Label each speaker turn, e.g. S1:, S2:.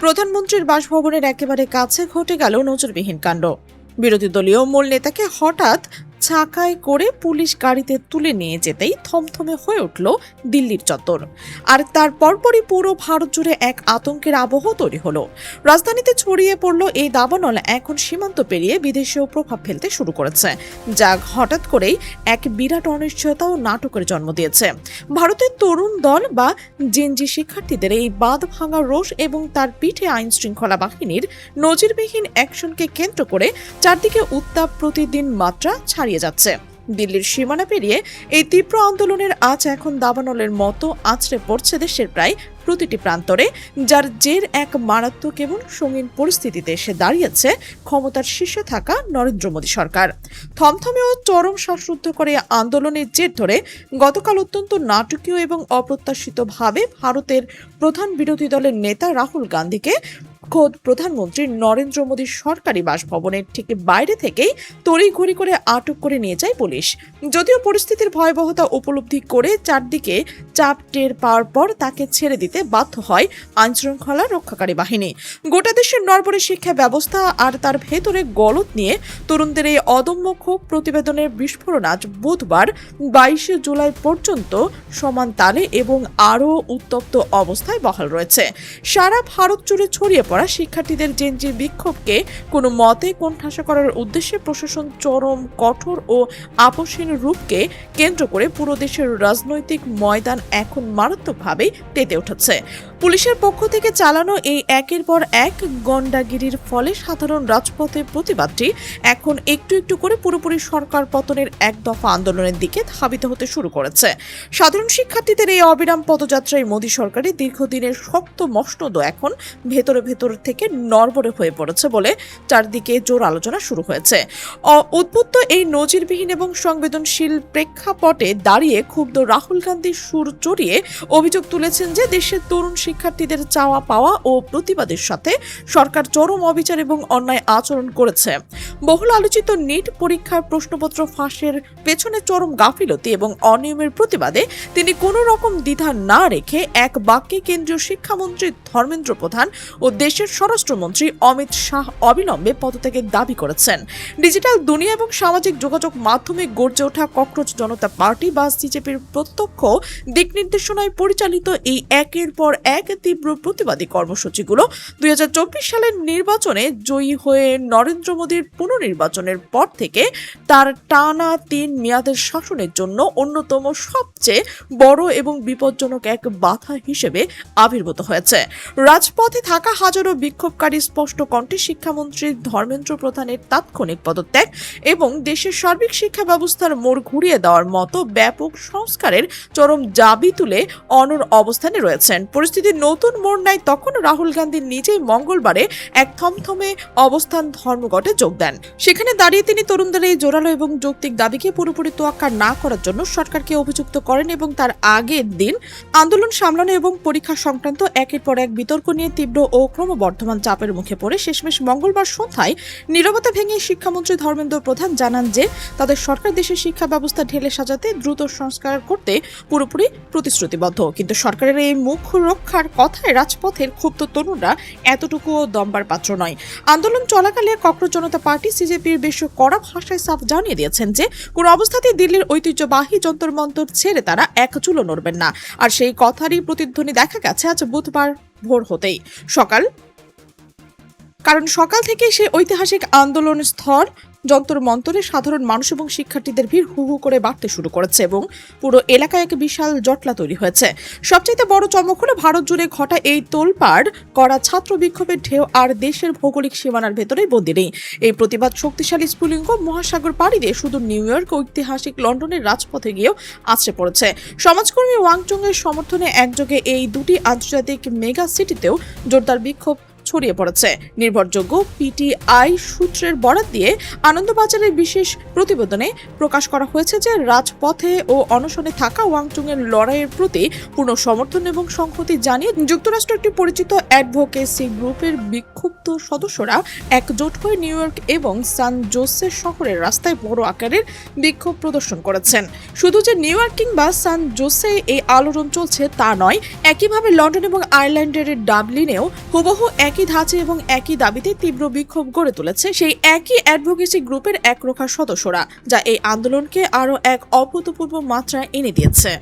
S1: প্রধানমন্ত্রীর বাসভবনের একেবারে কাছে ঘটে গেল নজিরবিহীন কাণ্ড। বিরোধী দলীয় মূল নেতাকে হঠাৎ ছাকায় করে পুলিশ গাড়িতে তুলে নিয়ে যেতেই থমথমে হয়ে উঠল দিল্লির চত্বর। আর তার পরপরই পুরো ভারত জুড়ে এক আতঙ্কের আবহ তৈরি হলো। রাজধানীতে ছড়িয়ে পড়ল এই দাবানল এখন সীমান্ত পেরিয়ে বিদেশেও প্রভাব ফেলতে শুরু করেছে, যা হঠাৎ করেই এক বিরাট অনিশ্চয়তা ও নাটকের জন্ম দিয়েছে। ভারতের তরুণ দল বা জেনজি শিক্ষার্থীদের এই বাঁধ ভাঙা রোষ এবং তার পিঠে আইন শৃঙ্খলা বাহিনীর নজিরবিহীন অ্যাকশনকে কেন্দ্র করে চারদিকে উত্তাপ প্রতিদিন মাত্রা ছাড়িয়ে যাচ্ছে। দিল্লির সীমানা পেরিয়ে এই তীব্র আন্দোলনের আজ এখন দাবানলের মতো আছড়ে পড়ছে দেশের প্রায় প্রতিটি প্রান্তরে, যার জের এক মারাত্মক এবং সঙ্গীন পরিস্থিতিতে এসে দাঁড়িয়েছে ক্ষমতার শীর্ষে থাকা নরেন্দ্র মোদী সরকার। থমথমে ও চরম শ্বাসরুদ্ধ করে আন্দোলনের জের ধরে গতকাল অত্যন্ত নাটকীয় এবং অপ্রত্যাশিতভাবে ভারতের প্রধান বিরোধী দলের নেতা রাহুল গান্ধীকে খোদ প্রধানমন্ত্রী নরেন্দ্র মোদীর সরকারি বাসভবনের ঠিক বাইরে থেকেই তড়িঘড়ি করে আটক করে নিয়ে যায় পুলিশ। যদিও পরিস্থিতির ভয়াবহতা উপলব্ধি করে চারদিকে চাপ টের পাওয়ার পর তাকে ছেড়ে দিতে বাধ্য হয় আইনশৃঙ্খলা রক্ষাকারী বাহিনী। গোটা দেশের নড়বড়ে শিক্ষা ব্যবস্থা আর তার ভেতরে গলদ নিয়ে তরুণদের এই অদম্য ক্ষোভ প্রতিবেদনের বিস্ফোরণ আজ বুধবার 22 জুলাই পর্যন্ত সমান তালে এবং আরও উত্তপ্ত অবস্থায় বহাল রয়েছে। সারা ভারত জুড়ে ছড়িয়ে পড়া শিক্ষার্থীদের জেনজি বিক্ষোভকে কোনো মতে কোণঠাসা করার উদ্দেশ্যে প্রশাসন চরম কঠোর ও আপোষহীন রূপকে কেন্দ্র করে পুরো দেশের রাজনৈতিক ময়দান এখন মারাত্মকভাবে তেতে উঠেছে। পুলিশের পক্ষ থেকে চালানো এই একের পর এক গন্ডাগিরির ফলে সাধারণ রাজপথে প্রতিবাদটি এখন একটু একটু করে পুরোপুরি সরকার পতনের এক দফা আন্দোলনের দিকে ধাবিত হতে শুরু করেছে। সাধারণ শিক্ষার্থীদের এই অবিরাম পদযাত্রায় মোদী সরকারের দীর্ঘদিনের শক্ত মসনদ এখন ভেতরে থেকে নড়বড়ে হয়ে পড়েছে বলে চারদিকে জোর আলোচনা শুরু হয়েছে। উদ্বুদ্ধ এই নজিরবিহীন এবং সংবেদনশীল প্রেক্ষাপটে দাঁড়িয়ে ক্ষুব্ধ রাহুল গান্ধী সুর চড়িয়ে অভিযোগ তুলেছেন যে দেশের তরুণ শিক্ষার্থীদের চাওয়া পাওয়া ও প্রতিবাদের সাথে সরকার চরম অবিচার এবং অন্যায় আচরণ করেছে। বহুল আলোচিত নিট পরীক্ষার প্রশ্নপত্র ফাঁসের পেছনে চরম গাফিলতি এবং অনিয়মের প্রতিবাদে তিনি কোনো রকম দ্বিধা না রেখে এক বাক্যে কেন্দ্রীয় শিক্ষামন্ত্রী ধর্মেন্দ্র প্রধান ও দেশের স্বরাষ্ট্রমন্ত্রী অমিত শাহ অবিলম্বে পদত্যাগের দাবি করেছেন। ডিজিটাল দুনিয়া এবং সামাজিক যোগাযোগ মাধ্যমে গর্জে ওঠা ককরোচ জনতা পার্টি বা সিজেপির প্রত্যক্ষ দিক নির্দেশনায় পরিচালিত এই একের পর এক তীব্র প্রতিবাদী কর্মসূচিগুলো 2024 সালের নির্বাচনে জয়ী হয়ে নরেন্দ্র মোদীর পুনর্নির্বাচনের পর থেকে তার টানা 3 মেয়াদের শাসনের জন্য অন্যতম সবচেয়ে বড় এবং বিপজ্জনক এক বাধা হিসেবে আবির্ভূত হয়েছে। রাজপথে থাকা হাজারো বিক্ষোভকারী স্পষ্ট কণ্ঠে শিক্ষামন্ত্রী ধর্মেন্দ্র প্রধানের তাৎক্ষণিক পদত্যাগ এবং দেশের সার্বিক শিক্ষা ব্যবস্থার মোড় ঘুরিয়ে দেওয়ার মতো ব্যাপক সংস্কারের চরম দাবি তুলে অনড় অবস্থানে রয়েছেন। পরিস্থিতির নতুন মোড় নেয় তখন রাহুল গান্ধী নিজেই মঙ্গলবারে এক থমথমে অবস্থান ধর্মঘটে যোগ দেন। সেখানে দাঁড়িয়ে তিনি তরুণদের এই জোরালো এবং যৌক্তিক দাবিকে পুরোপুরি তোয়াক্কা না করার জন্য সরকারকে অভিযুক্ত করেন এবং তার আগের দিন আন্দোলন সামলানো এবং পরীক্ষা সংক্রান্ত একের পর এক বিতর্ক নিয়ে তীব্র ও ক্রমবর্ধমান চাপের মুখে পড়ে শেষমেশ মঙ্গলবার সন্ধ্যায় নীরবতা ভেঙে শিক্ষামন্ত্রী ধর্মেন্দ্র প্রধান জানান যে তাদের সরকার দেশের শিক্ষা ব্যবস্থা ঢেলে সাজাতে দ্রুত সংস্কার করতে পুরোপুরি প্রতিশ্রুতিবদ্ধ। কিন্তু সরকারের এই মুখ রক্ষার কথায় রাজপথের ক্ষুব্ধ তরুণরা এতটুকুও দমবার পাত্র নয়। আন্দোলন চলাকালে ককরোচ জনতা পার্টি সিজেপির বেশ কড়া ভাষায় সাফ জানিয়ে দিয়েছেন যে কোনো অবস্থাতেই দিল্লির ঐতিহ্যবাহী যন্তর মন্তর ছেড়ে তারা এক চুলও নড়বেন না। আর সেই কথারই প্রতিধ্বনি দেখা গেছে আজ বুধবার ভোর হতেই সকাল থেকে সে ঐতিহাসিক আন্দোলন স্থল যন্তর মন্তরে সাধারণ মানুষ এবং শিক্ষার্থীদের ভিড় হু হু করে বাড়তে শুরু করেছে এবং পুরো এলাকায় এক বিশাল জটলা তৈরি হয়েছে। সবচেয়ে বড় চমক হলো ভারত জুড়ে ঘটা এই তোলপাড় করা ছাত্র বিক্ষোভের ঢেউ আর দেশের ভৌগোলিক সীমানার ভেতরেই বন্দী নেই। এই প্রতিবাদ শক্তিশালী স্ফুলিঙ্গ মহাসাগর পাড়ি দিয়ে শুধু নিউ ইয়র্ক ঐতিহাসিক লন্ডনের রাজপথে গিয়েও আছড়ে পড়েছে। সমাজকর্মী ওয়াংচং এর সমর্থনে একযোগে এই দুটি আন্তর্জাতিক মেগা সিটিতেও জোরদার বিক্ষোভ ছড়িয়ে পড়েছে। নির্ভরযোগ্য পিটিআই সূত্রের বরাত দিয়ে আনন্দবাজারের বিশেষ প্রতিবেদনে প্রকাশ করা হয়েছে যে রাজপথে ও অনশনে থাকা ওয়াংচুং এর লড়াইয়ের প্রতি পূর্ণ সমর্থন এবং সংহতি জানিয়ে যুক্তরাষ্ট্র একটি পরিচিত অ্যাডভোকেসি গ্রুপের বিক্ষুব্ধ সদস্যরা একজোট হয়ে নিউ ইয়র্ক এবং সান জোসে শহরের রাস্তায় বড় আকারের বিক্ষোভ প্রদর্শন করেছেন। শুধু যে নিউ ইয়র্ক কিংবা সান জোসে এই আলোড়ন চলছে তা নয়, একইভাবে লন্ডন এবং আয়ারল্যান্ডের ডাবলিনেও হুবহু একই ধাঁচে এবং একই দাবিতে তীব্র বিক্ষোভ গড়ে তুলেছে সেই একই অ্যাডভোকেসি গ্রুপের একরোখা সদস্যরা, যা এই আন্দোলনকে আরও এক অভূতপূর্ব মাত্রায় এনে দিয়েছে।